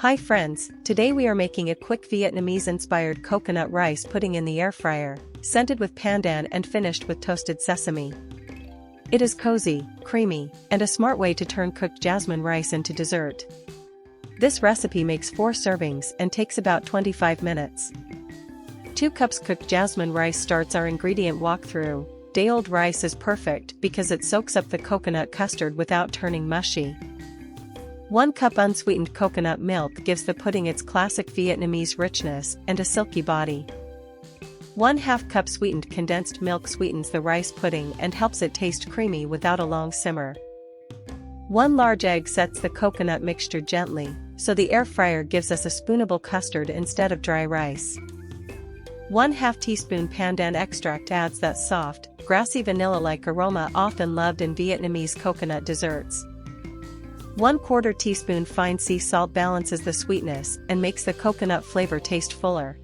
Hi friends, today we are making a quick Vietnamese-inspired coconut rice pudding in the air fryer, scented with pandan and finished with toasted sesame. It is cozy, creamy, and a smart way to turn cooked jasmine rice into dessert. This recipe makes 4 servings and takes about 25 minutes. 2 cups cooked jasmine rice starts our ingredient walkthrough. Day-old rice is perfect because it soaks up the coconut custard without turning mushy. 1 cup unsweetened coconut milk gives the pudding its classic Vietnamese richness and a silky body. 1/2 cup sweetened condensed milk sweetens the rice pudding and helps it taste creamy without a long simmer. 1 large egg sets the coconut mixture gently, so the air fryer gives us a spoonable custard instead of dry rice. 1/2 teaspoon pandan extract adds that soft, grassy vanilla-like aroma often loved in Vietnamese coconut desserts. 1/4 teaspoon fine sea salt balances the sweetness and makes the coconut flavor taste fuller.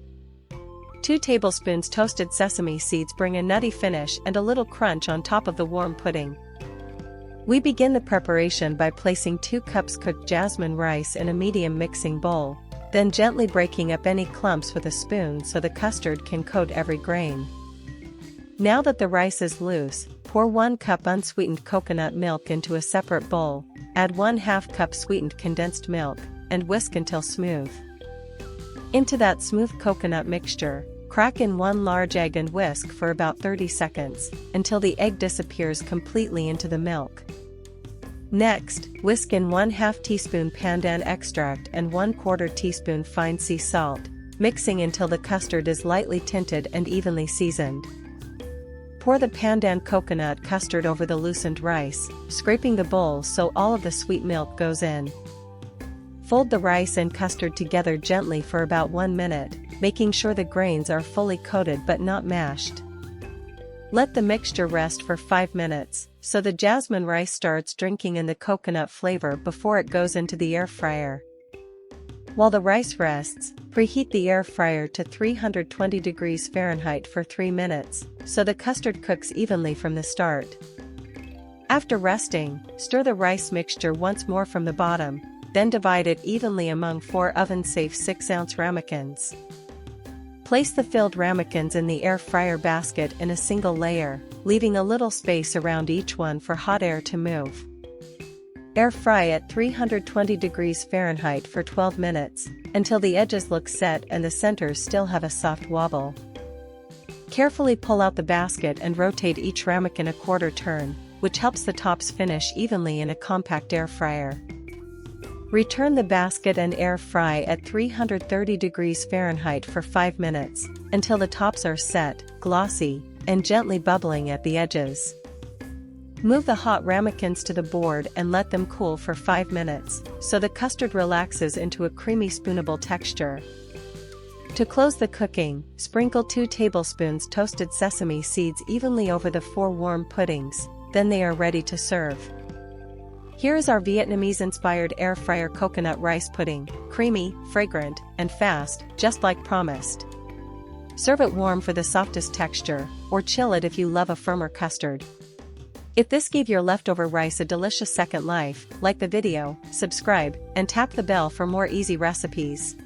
2 tablespoons toasted sesame seeds bring a nutty finish and a little crunch on top of the warm pudding. We begin the preparation by placing 2 cups cooked jasmine rice in a medium mixing bowl, then gently breaking up any clumps with a spoon so the custard can coat every grain. Now that the rice is loose, pour 1 cup unsweetened coconut milk into a separate bowl, add 1/2 cup sweetened condensed milk, and whisk until smooth. Into that smooth coconut mixture, crack in 1 large egg and whisk for about 30 seconds, until the egg disappears completely into the milk. Next, whisk in 1/2 teaspoon pandan extract and 1/4 teaspoon fine sea salt, mixing until the custard is lightly tinted and evenly seasoned. Pour the pandan coconut custard over the loosened rice, scraping the bowl so all of the sweet milk goes in. Fold the rice and custard together gently for about 1 minute, making sure the grains are fully coated but not mashed. Let the mixture rest for 5 minutes, so the jasmine rice starts drinking in the coconut flavor before it goes into the air fryer. While the rice rests, preheat the air fryer to 320 degrees Fahrenheit for 3 minutes, so the custard cooks evenly from the start. After resting, stir the rice mixture once more from the bottom, then divide it evenly among 4 oven-safe 6-ounce ramekins. Place the filled ramekins in the air fryer basket in a single layer, leaving a little space around each one for hot air to move. Air fry at 320 degrees Fahrenheit for 12 minutes, until the edges look set and the centers still have a soft wobble. Carefully pull out the basket and rotate each ramekin a quarter turn, which helps the tops finish evenly in a compact air fryer. Return the basket and air fry at 330 degrees Fahrenheit for 5 minutes, until the tops are set, glossy, and gently bubbling at the edges. Move the hot ramekins to the board and let them cool for 5 minutes, so the custard relaxes into a creamy spoonable texture. To close the cooking, sprinkle 2 tablespoons toasted sesame seeds evenly over the 4 warm puddings, then they are ready to serve. Here is our Vietnamese-inspired air fryer coconut rice pudding, creamy, fragrant, and fast, just like promised. Serve it warm for the softest texture, or chill it if you love a firmer custard. If this gave your leftover rice a delicious second life, like the video, subscribe, and tap the bell for more easy recipes.